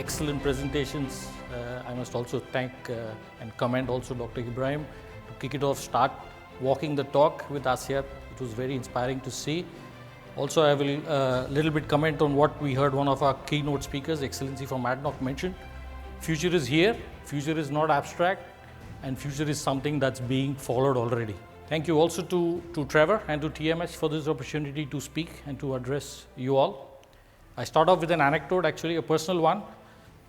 excellent presentations. I must also thank and commend also Dr. Ibrahim to kick it off, start walking the talk with us here. It was very inspiring to see. Also, I will little bit comment on what we heard one of our keynote speakers, Excellency from ADNOC, mentioned. Future is here, future is not abstract, and future is something that's being followed already. Thank you also to Trevor and to TMS for this opportunity to speak and to address you all. I start off with an anecdote, actually a personal one.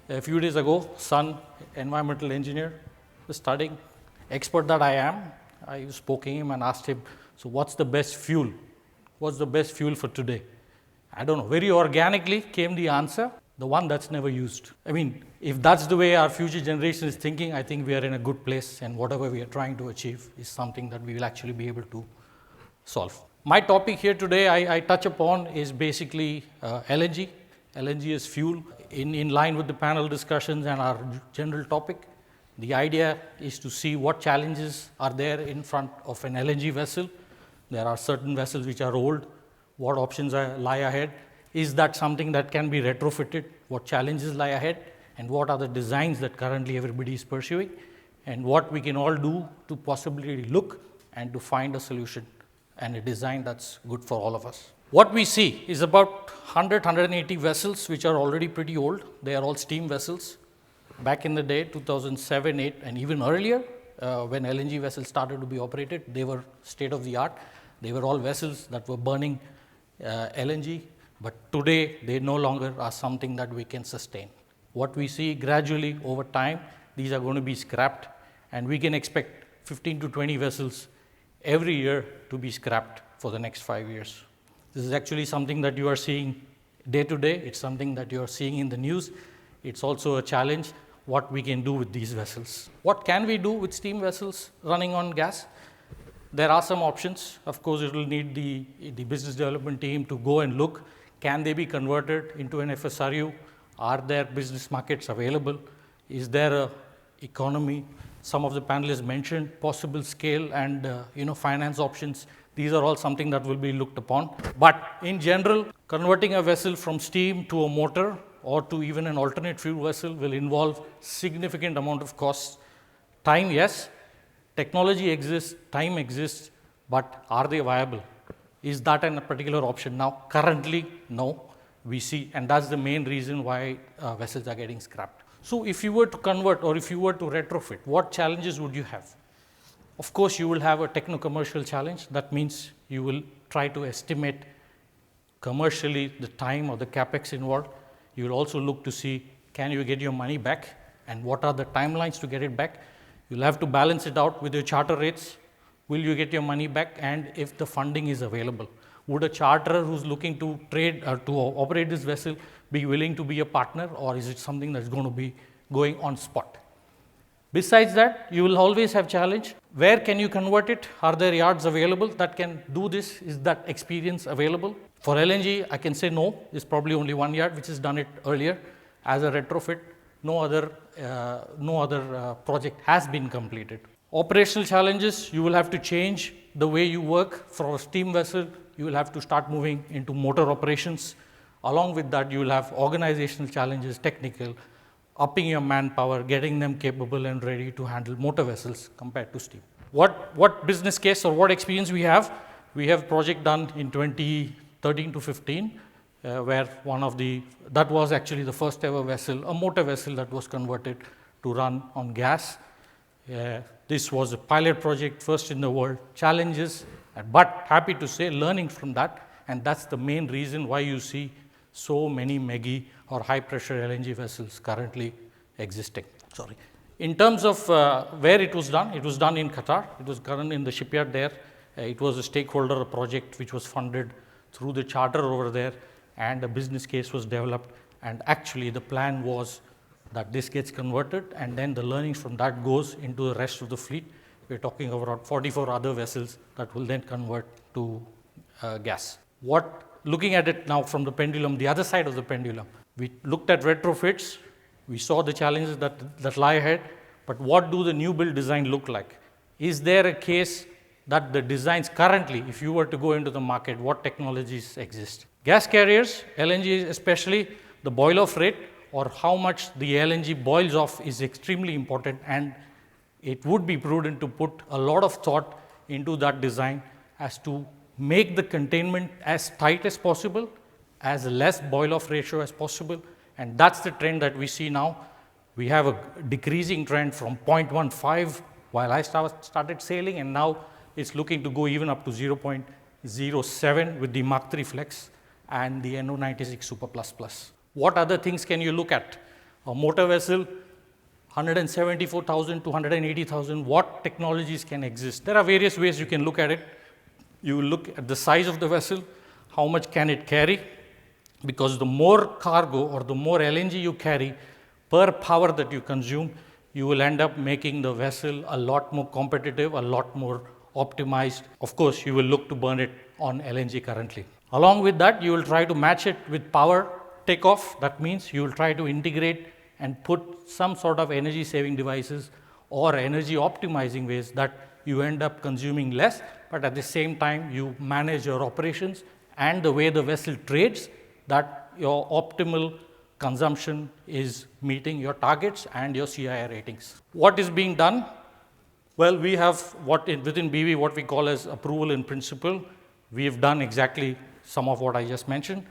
A few days ago, son, environmental engineer, the studying expert that I am, I spoke to him and asked him, so what's the best fuel? What's the best fuel for today? I don't know, very organically came the answer, the one that's never used. I mean, if that's the way our future generation is thinking, I think we are in a good place, and whatever we are trying to achieve is something that we will actually be able to solve. My topic here today I touch upon is basically LNG. LNG is fuel. In line with the panel discussions and our general topic, the idea is to see what challenges are there in front of an LNG vessel. There are certain vessels which are old. What options lie ahead? Is that something that can be retrofitted? What challenges lie ahead? And what are the designs that currently everybody is pursuing? And what we can all do to possibly look and to find a solution and a design that's good for all of us. What we see is about 180 vessels which are already pretty old. They are all steam vessels. Back in the day, 2007, 8, and even earlier, when LNG vessels started to be operated, they were state of the art. They were all vessels that were burning LNG, but today they no longer are something that we can sustain. What we see gradually over time, these are going to be scrapped, and we can expect 15 to 20 vessels every year to be scrapped for the next 5 years. This is actually something that you are seeing day to day. It's something that you are seeing in the news. It's also a challenge what we can do with these vessels. What can we do with steam vessels running on gas? There are some options. Of course, it will need the business development team to go and look. Can they be converted into an FSRU? Are there business markets available? Is there a economy? Some of the panelists mentioned possible scale and finance options. These are all something that will be looked upon. But in general, converting a vessel from steam to a motor or to even an alternate fuel vessel will involve significant amount of costs. Time, yes. Technology exists, time exists, but are they viable? Is that a particular option now? Currently, no. We see, and that's the main reason why vessels are getting scrapped. So if you were to convert or if you were to retrofit, what challenges would you have? Of course, you will have a techno-commercial challenge. That means you will try to estimate commercially the time or the capex involved. You will also look to see, can you get your money back, and what are the timelines to get it back? You'll have to balance it out with your charter rates. Will you get your money back, and if the funding is available? Would a charterer who's looking to trade or to operate this vessel be willing to be a partner, or is it something that's going to be going on spot? Besides that, you will always have challenge. Where can you convert it? Are there yards available that can do this? Is that experience available? For LNG, I can say no. There's probably only one yard which has done it earlier as a retrofit. No other project has been completed. Operational challenges, you will have to change the way you work. For a steam vessel, you will have to start moving into motor operations. Along with that, you will have organizational challenges, technical, upping your manpower, getting them capable and ready to handle motor vessels compared to steam. What business case or what experience we have? We have project done in 2013 to 15, where that was actually the first ever vessel, a motor vessel that was converted to run on gas. This was a pilot project, first in the world. Challenges, but happy to say, learning from that, and that's the main reason why you see so many MEGI or high pressure LNG vessels currently existing. In terms of where it was done in Qatar. It was currently in the shipyard there. It was a stakeholder project which was funded through the charter over there, and a business case was developed, and actually the plan was that this gets converted, and then the learnings from that goes into the rest of the fleet. We're talking about 44 other vessels that will then convert to gas. Looking at it now from the pendulum, the other side of the pendulum, we looked at retrofits, we saw the challenges that lie ahead, but what do the new build design look like? Is there a case that the designs currently, if you were to go into the market, what technologies exist? Gas carriers, LNG especially, the boil-off rate, or how much the LNG boils off is extremely important, and it would be prudent to put a lot of thought into that design as to make the containment as tight as possible, as less boil off ratio as possible, and that's the trend that we see now. We have a decreasing trend from 0.15 while I started sailing, and now it's looking to go even up to 0.07 with the Mark III Flex and the NO96 Super Plus Plus. What other things can you look at? A motor vessel, 174,000 to 180,000, what technologies can exist? There are various ways you can look at it. You will look at the size of the vessel, how much can it carry, because the more cargo or the more LNG you carry per power that you consume, you will end up making the vessel a lot more competitive, a lot more optimized. Of course, you will look to burn it on LNG currently. Along with that, you will try to match it with power takeoff. That means you will try to integrate and put some sort of energy saving devices or energy optimizing ways that you end up consuming less, but at the same time you manage your operations and the way the vessel trades, that your optimal consumption is meeting your targets and your CII ratings. What is being done? Well, we have within BV what we call as approval in principle. We have done exactly some of what I just mentioned.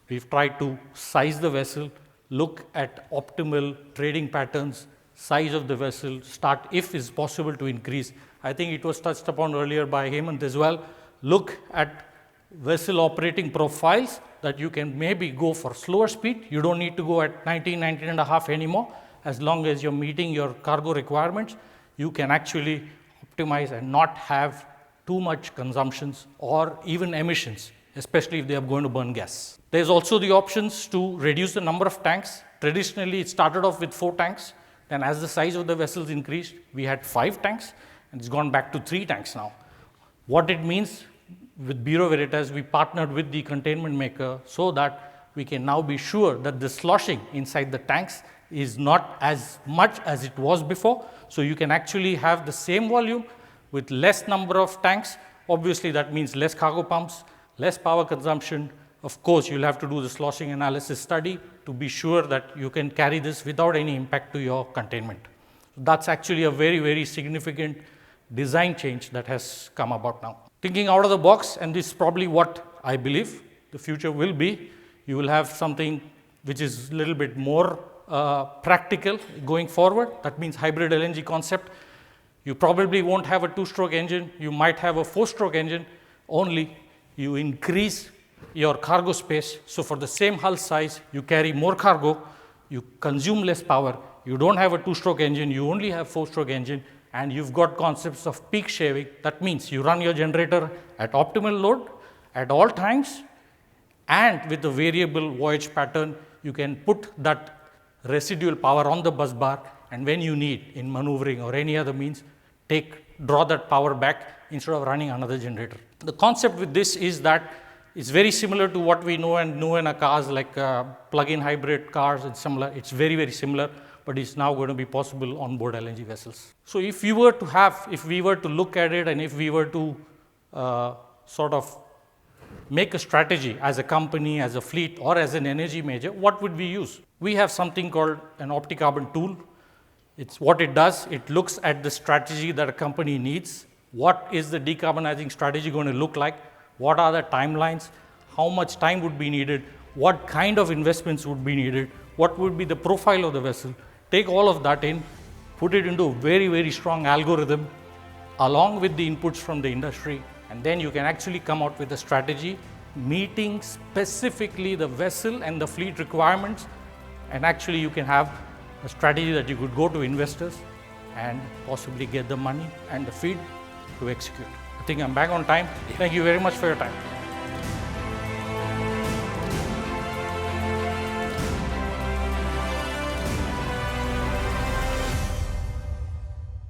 We've tried to size the vessel, look at optimal trading patterns, size of the vessel, start if it's possible to increase. I think it was touched upon earlier by Hemant as well. Look at vessel operating profiles that you can maybe go for slower speed. You don't need to go at 19.5 anymore. As long as you're meeting your cargo requirements, you can actually optimize and not have too much consumptions or even emissions, especially if they are going to burn gas. There's also the options to reduce the number of tanks. Traditionally, it started off with 4 tanks. Then as the size of the vessels increased, we had 5 tanks, and it's gone back to 3 tanks now. What it means, with Bureau Veritas, we partnered with the containment maker so that we can now be sure that the sloshing inside the tanks is not as much as it was before. So you can actually have the same volume with less number of tanks. Obviously, that means less cargo pumps, less power consumption. Of course, you'll have to do the sloshing analysis study to be sure that you can carry this without any impact to your containment. That's actually a very, very significant design change that has come about now. Thinking out of the box, and this is probably what I believe the future will be, you will have something which is a little bit more practical going forward. That means hybrid LNG concept. You probably won't have a 2-stroke engine. You might have a 4-stroke engine, only you increase your cargo space. So for the same hull size, you carry more cargo, you consume less power. You don't have a 2-stroke engine, you only have 4-stroke engine, and you've got concepts of peak shaving. That means you run your generator at optimal load at all times, and with the variable voyage pattern, you can put that residual power on the bus bar, and when you need in maneuvering or any other means, draw that power back instead of running another generator. The concept with this is that it's very similar to what we know in our cars, like plug-in hybrid cars and similar. It's very, very similar, but it's now going to be possible on board LNG vessels. So if we were to look at it, and if we were to sort of make a strategy as a company, as a fleet, or as an energy major, what would we use? We have something called an Opticarbon tool. It's what it does. It looks at the strategy that a company needs. What is the decarbonizing strategy going to look like? What are the timelines? How much time would be needed? What kind of investments would be needed? What would be the profile of the vessel? Take all of that in, put it into a very, very strong algorithm along with the inputs from the industry, and then you can actually come out with a strategy meeting specifically the vessel and the fleet requirements, and actually you can have a strategy that you could go to investors and possibly get the money and the feed to execute. I think I'm back on time. Thank you very much for your time.